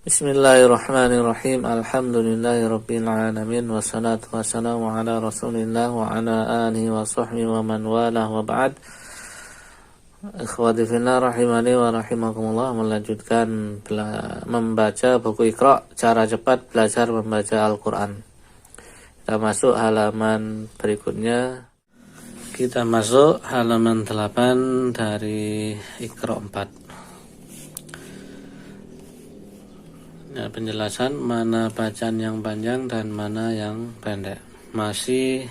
Bismillahirrahmanirrahim. Alhamdulillahirabbil alamin wassalatu wassalamu ala Rasulillah wa ala alihi wa sahbihi wa man walah wa ba'd. Ikhwati fillah rahimani wa rahimakumullah, melanjutkan membaca buku Iqra, cara cepat belajar membaca Al-Qur'an. Kita masuk halaman berikutnya. Kita masuk halaman 8 dari Iqra 4. Ya, penjelasan mana bacaan yang panjang dan mana yang pendek. Masih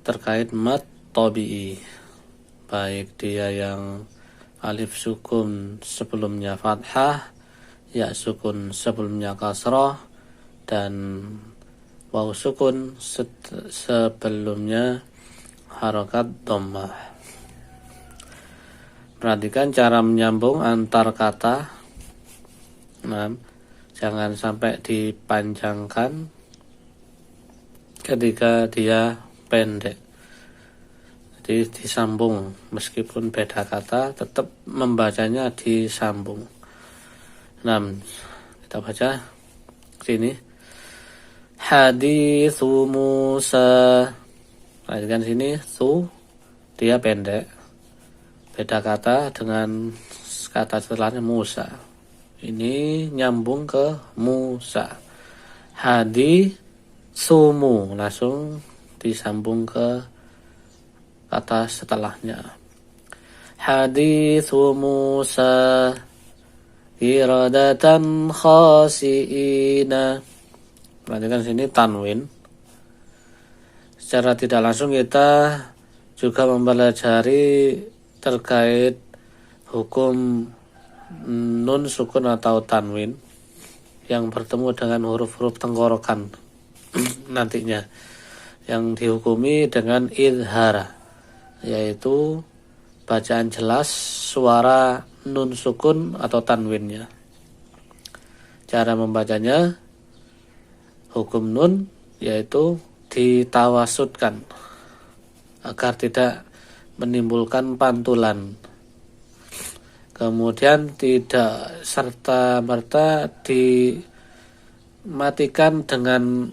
terkait mad tabi'i, baik dia yang alif sukun sebelumnya fathah, ya sukun sebelumnya kasrah, dan waw sukun sebelumnya harokat dhammah. Perhatikan cara menyambung antar kata. Nah, jangan sampai dipanjangkan ketika dia pendek. Jadi disambung, meskipun beda kata tetap membacanya disambung. Nah, kita baca sini. Haditsu Musa. Perhatikan sini, su dia pendek. Beda kata dengan kata setelahnya Musa. Ini nyambung ke Musa. Hadi sumu, langsung disambung ke kata setelahnya. Haditsu Musa iradatan khasiina. Perhatikan sini tanwin. Secara tidak langsung kita juga mempelajari terkait hukum nun sukun atau tanwin yang bertemu dengan huruf-huruf tenggorokan nantinya, yang dihukumi dengan idhar, yaitu bacaan jelas suara nun sukun atau tanwinnya. Cara membacanya, hukum nun yaitu ditawasudkan agar tidak menimbulkan pantulan. Kemudian tidak serta-merta dimatikan dengan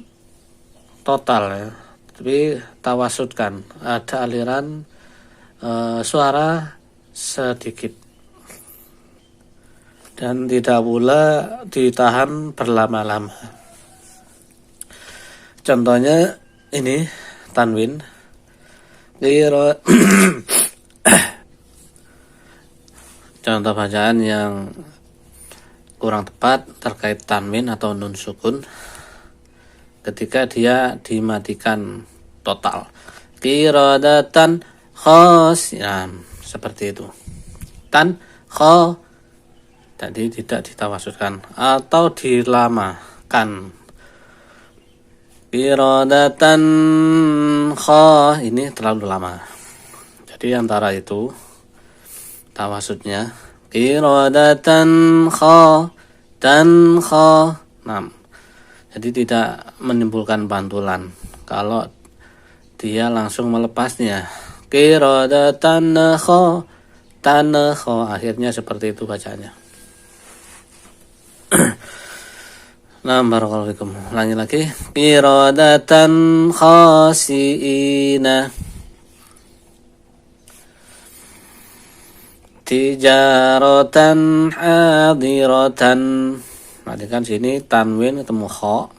total, ya, tapi tawasudkan, ada aliran suara sedikit, dan tidak pula ditahan berlama-lama. Contohnya ini tanwin. Contoh bacaan yang kurang tepat terkait tanwin atau nun sukun ketika dia dimatikan total. Qiradatan khasian, seperti itu. Tan kha tadi tidak ditawasudkan atau dilamakan. Qiradatan kha ini terlalu lama. Jadi antara itu tawasudnya qiradatan kha dan kha. Nah, jadi tidak menimbulkan pantulan kalau dia langsung melepasnya. Qiradatan kha tan kha, akhirnya seperti itu bacanya. Nah, barakallahu fikum. Ulangi lagi. Qiradatan khasiina. Tijaratan hadiratan. Perhatikan sini tanwin ketemu kha,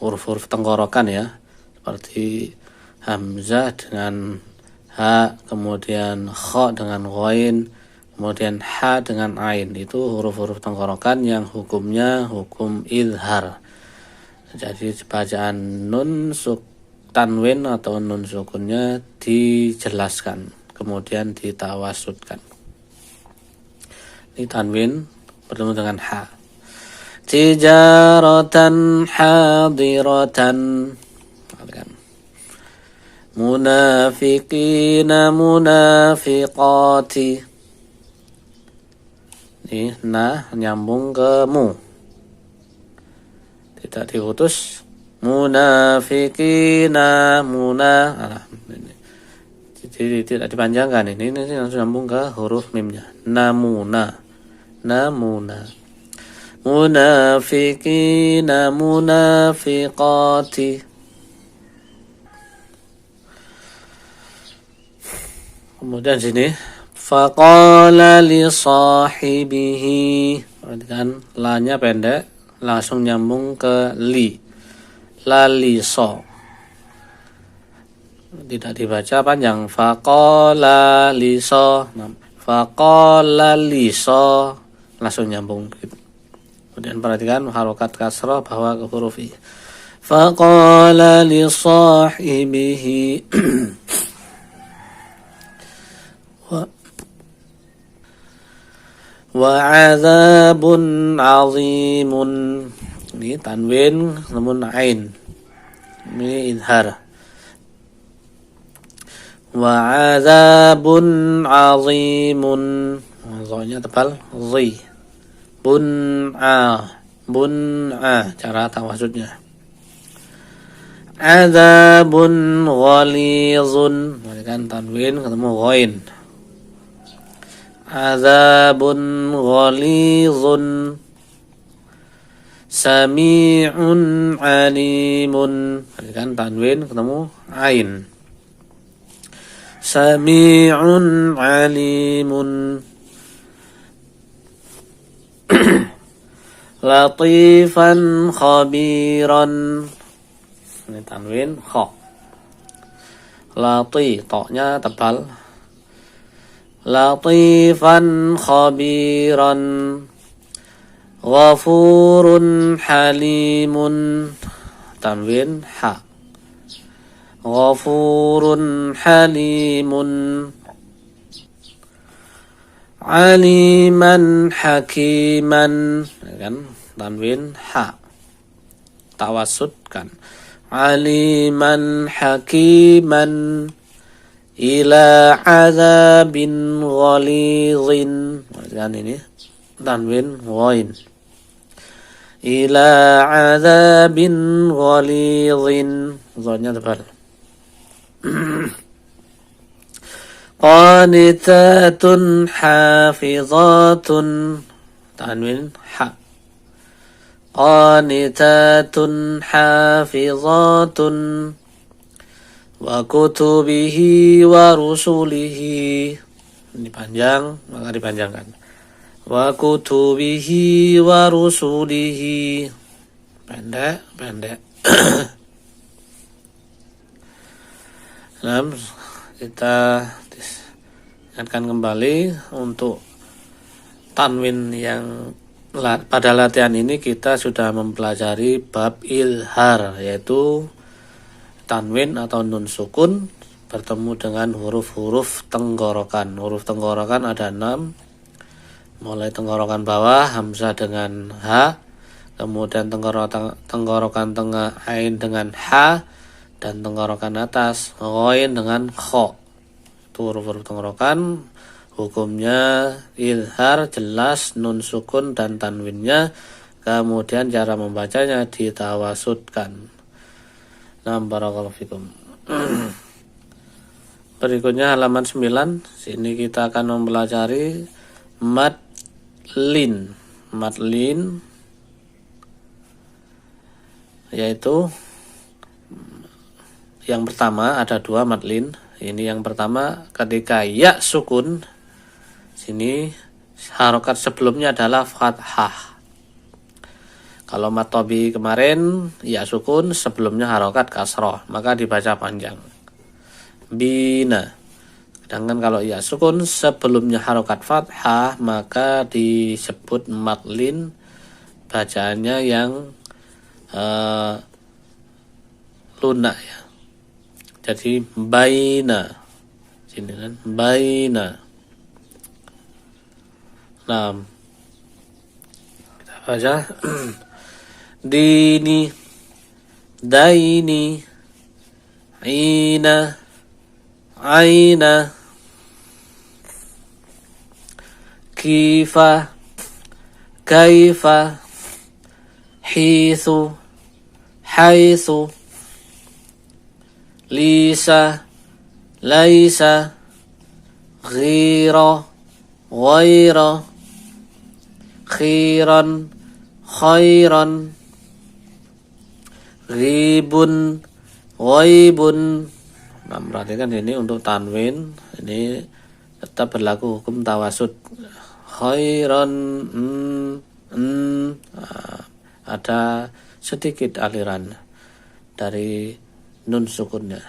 huruf-huruf tenggorokan ya, seperti hamzah dengan ha, kemudian kha dengan ghain, kemudian ha dengan ain. Itu huruf-huruf tenggorokan yang hukumnya hukum izhar. Jadi bacaan nun tanwin atau nun sukunnya dijelaskan, kemudian ditawasudkan. Ini tanwin bertemu dengan ha. Tijaratan hadiratan. Munafiqina munafiqati. Ini nah nyambung ke mu, tidak diutus. Munafiqina Jadi tidak dipanjangkan, ini langsung nyambung ke huruf mimnya. Namuna. namuna. Munafiqina munafiqati. Kemudian sini faqala li sahibihi. Perhatikan lanya pendek langsung nyambung ke li. Laliso. Tidak dibaca panjang. Faqala liso. Faqala liso langsung nyambung. Kemudian perhatikan harokat kasrah bahwa ke huruf i. Faqala li sahibihi. Wa 'adzabun 'azimun. Ini tanwin namun ain. Ini idhar. Wa 'adzabun 'azimun. Zanya tebal. Zi. Bun'a cara tawasudnya. 'Adzabun ghalidhun. Kan tanwin ketemu ghain. Azabun ghalidhun. Sami'un alimun. Kan tanwin ketemu ain. Sami'un alimun. Latifan khabiran. Ini tanwin kha. Lati toknya tebal. Latifan khabiran. Ghafurun halimun. Tanwin ha. Ghafurun halimun. Aliman hakiman. Kan tanwin ha. Tawasud kan. Aliman hakiman. Ila azabin ghalidhin. Kan ini tanwin ghain. Ila azabin ghalidhin. Zanya tebal. Qanitatun hafizatun. Tanwin ha. Qanitatun hafizatun. Wa kutubihi wa rusulihi. Ini panjang, maka dipanjangkan. Wa kutubihi wa rusulihi. Pendek. Nah, kita ingatkan kembali untuk tanwin yang pada latihan ini kita sudah mempelajari bab ilhar, yaitu tanwin atau nun sukun bertemu dengan huruf-huruf tenggorokan. Huruf tenggorokan ada 6. Mulai tenggorokan bawah hamzah dengan ha, kemudian tenggorokan tengah ain dengan ha, dan tenggorokan atas ghain dengan kha. Itu huruf-huruf tenggorokan. Hukumnya izhar jelas, nun sukun dan tanwinnya. Kemudian cara membacanya ditawasudkan. Nah, barakallahu fikum. Berikutnya halaman 9. Sini kita akan mempelajari madlin. Madlin yaitu yang pertama ada 2 madlin. Ini yang pertama ketika ya sukun. Sini harokat sebelumnya adalah fathah. Kalau matobi kemarin ya sukun sebelumnya harokat kasroh, maka dibaca panjang. Bina. Sedangkan kalau ya sukun sebelumnya harokat fathah, maka disebut madlin, bacaannya yang lunak ya. Jadi baina. Sini kan baina. Nah, kita baca. Dini, daini, ina, aina, kifa, kaifa, hithu, haithu, lisa, laisa, ghira, ghaira, khiran, khairan, ribun, ghaibun. Nah, perhatikan ini untuk tanwin, ini tetap berlaku hukum tawasud. Khairan, ada sedikit aliran dari nun sukunnya.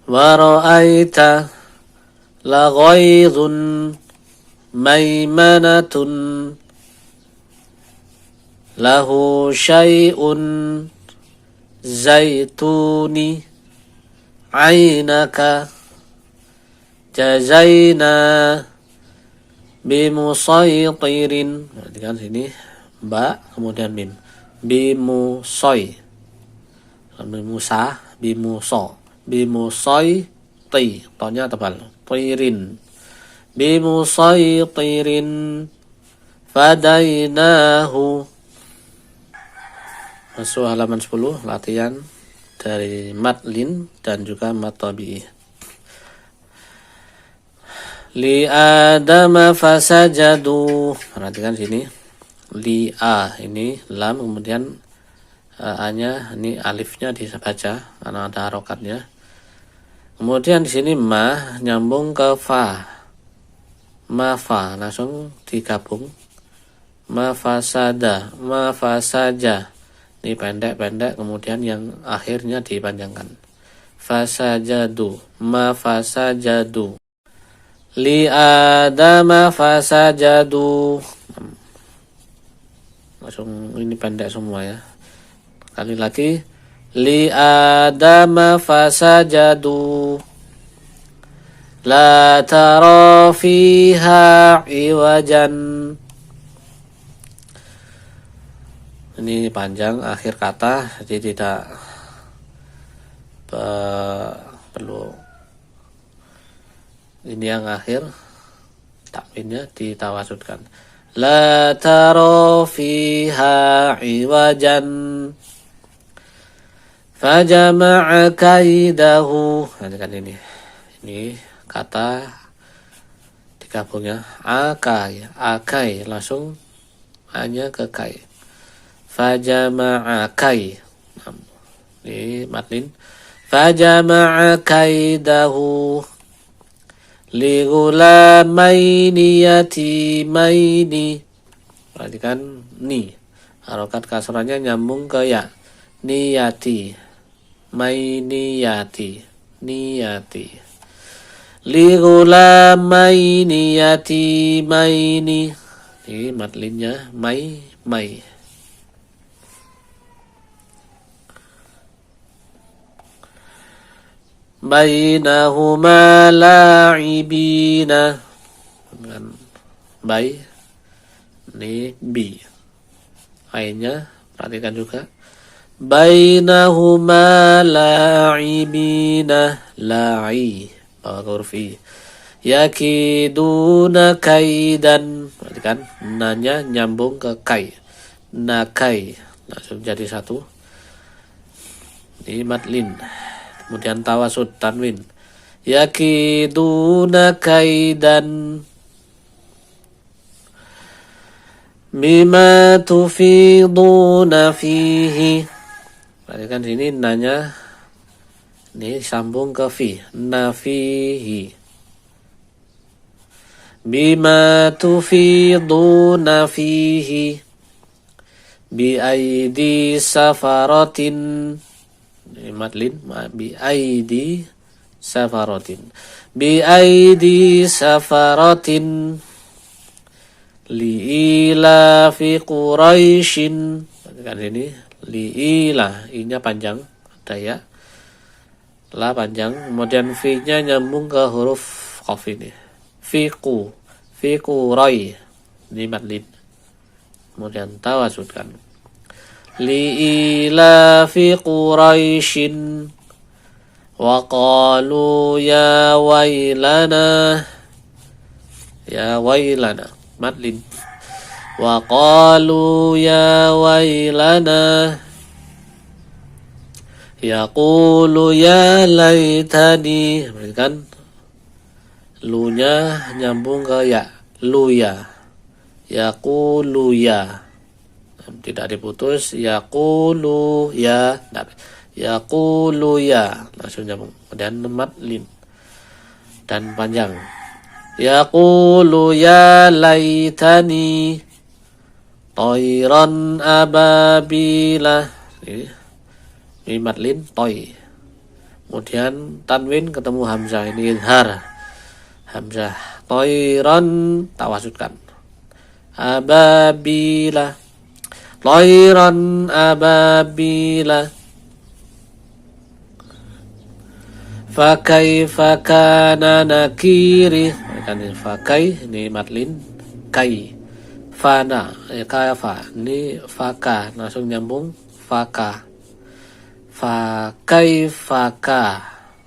Wa ra'aita la ghaizun maimanatun lahu syai'un zaituni ainaka jazaina bimusaytirin. Perhatikan sini ba kemudian mim, bimusoy, bimusa, bimuso, bimusoy ti, tonya tebal, tirin, bimusaytirin fadainahu. Masuk halaman 10, latihan dari matlin dan juga mat tabi'i. Li adama fasajadu. Perhatikan sini. Li a, ini lam, kemudian a-nya, ini alifnya dibaca karena ada harokatnya. Kemudian di sini ma nyambung ke fa. Ma fa langsung digabung. Ma fasada, ma fasaja. Ini pendek-pendek, kemudian yang akhirnya dipanjangkan. Fasajadu, ma fasajadu. Li adama fasajadu. Langsung ini pendek semua ya. Kali lagi. Li adama fasajadu. La tara fiha iwajan. Ini panjang akhir kata, jadi tidak perlu. Ini yang akhir takwinnya ditawasudkan. La tara fiha iwajan fajama'a kaidahu. Perhatikan ini. Ini kata digabungnya akai, akai langsung hanya ke kai. Fajama'a kai. Ini matlin. Fajama'a kaidahu li ghulamaini yatimaini. Perhatikan ni. Harokat kasrahnya nyambung ke ya. Niyati. Mainiyati. Niyati. Li ghulamaini yatimaini. Ini matlinnya mai. Bainahuma la'ibina. Dengan bai, ini bi. Ainnya perhatikan juga. Bainahuma la'ibina, la'i, bawa huruf i. Yakiduna kaidan. Perhatikan nanya nyambung ke kai. Nakai langsung jadi satu. Ini matlin. Kemudian tawasud tanwin. Yakiduna kaidan. Bima tufiduna fihi. Perhatikan sini nanya. Ini sambung ke fi. Nafihi. Bima tufiduna fihi. Bi aidi safaratin. Matlin bi aidi safaratin. Bi aidi safaratin li ila fi quraisyin. Perhatikan ini li ila, i-nya panjang, ada ya. La panjang, kemudian fi-nya nyambung ke huruf qaf ini. Fi qurai. Ini matlin. Kemudian tawasudkan. Li'ila fi quraisyin wa qalu ya wailana matlin wa qalu ya wailana yaqulu ya laitani. Perhatikan Lunya nyambung ke ya, luya. Yaquluya. Tidak diputus, yaquluya. Yaquluya. Langsung nyambung. Kemudian madlin. Dan panjang. Yaqulu ya laitani toiron ababila. Ini madlin, toy. Kemudian tanwin ketemu hamzah, ini idhar. Hamzah toiron tawasudkan. Ababila. Toiron ababila. Fakaifa kana nakiri. Fakai ini madlin, kai. Fana, kafa. Ini faka, langsung nyambung faka. Fakai faka.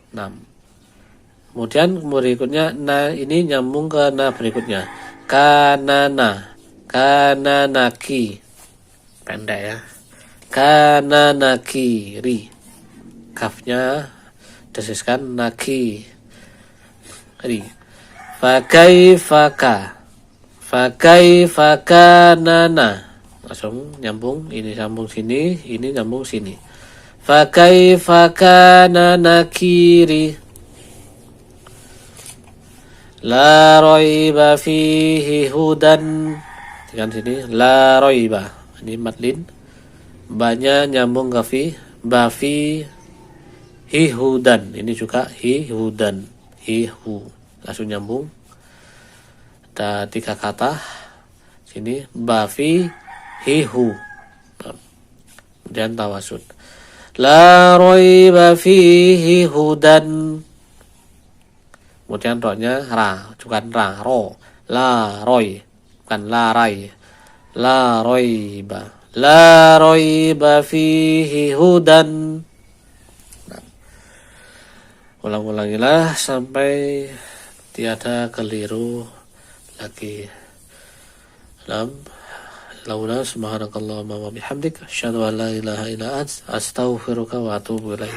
6. Kemudian berikutnya na, ini nyambung ke na berikutnya. Kanana, kananaki. Pendek ya. Kananakiri. Kafnya desiskan naki. Ri. Fakaifaka. Fakaifakanana. Langsung nyambung, ini sambung sini, ini nyambung sini. Fakaifakana nakiri. La raiba fihi hudan. Dengan sini la raiba. Ini madlin. Banyak nyambung ke fi, bafi hi hudan. Ini juga hi hudan. Hi hu. Langsung nyambung. Ada 3 kata. Sini bafi hihu. Kemudian tawasud. La raiba fihi hudan. Kemudian ro-nya ra, bukan ra, ro. La roi, bukan la rai. La raiba. La raiba fihi hudan. Ulang-ulangilah sampai tiada keliru lagi. Laula subhanakallahumma wa bihamdik asyhadu an la ilaha illa anta astaghfiruka wa atubu ilaik.